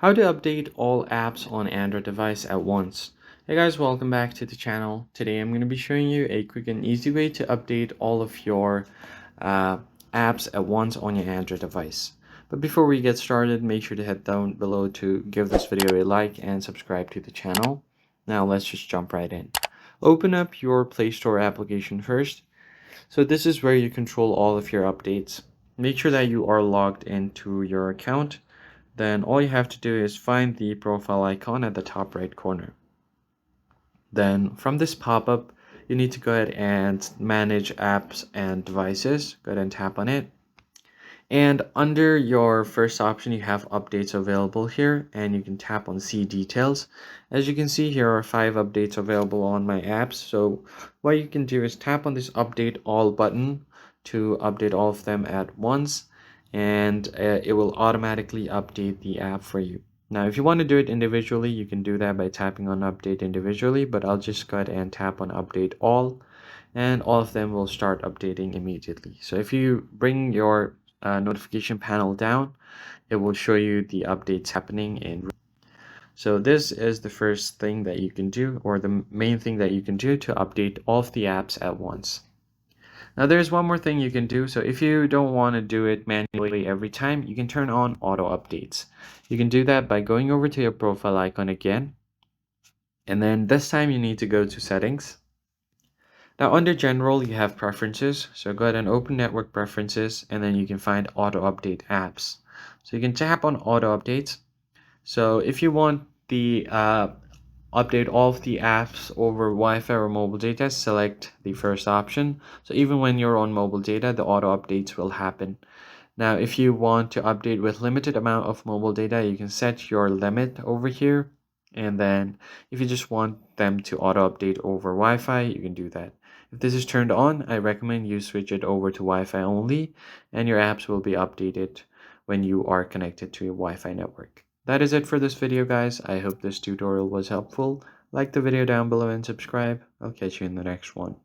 How to update all apps on Android device at once. Hey guys, welcome back to the channel. Today I'm going to be showing you a quick and easy way to update all of your uh, apps at once on your Android device. But before we get started, make sure to head down below to give this video a like and subscribe to the channel. Now let's just jump right in. Open up your Play Store application first. So this is where you control all of your updates. Make sure that you are logged into your account. Then all you have to do is find the profile icon at the top right corner. Then from this pop-up, you need to go ahead and manage apps and devices. Go ahead and tap on it. And under your first option, you have updates available here, and you can tap on see details. As you can see, here are 5 updates available on my apps. So what you can do is tap on this update all button to update all of them at once, and it will automatically update the app for you. Now, if you want to do it individually, you can do that by tapping on update individually, but I'll just go ahead and tap on update all, and all of them will start updating immediately. So if you bring your notification panel down, it will show you the updates happening in. So this is the first thing that you can do, or the main thing that you can do to update all of the apps at once. Now there's one more thing you can do. So if you don't want to do it manually every time, you can turn on auto updates. You can do that by going over to your profile icon again, and then this time you need to go to settings. Now under general, you have preferences. So go ahead and open network preferences, and then you can find auto update apps. So you can tap on auto updates. So if you want the update all of the apps over Wi-Fi or mobile data, select the first option. So even when you're on mobile data, the auto updates will happen. Now, if you want to update with limited amount of mobile data, you can set your limit over here. And then if you just want them to auto update over Wi-Fi, you can do that. If this is turned on, I recommend you switch it over to Wi-Fi only, and your apps will be updated when you are connected to a Wi-Fi network. That is it for this video, guys. I hope this tutorial was helpful. Like the video down below and subscribe. I'll catch you in the next one.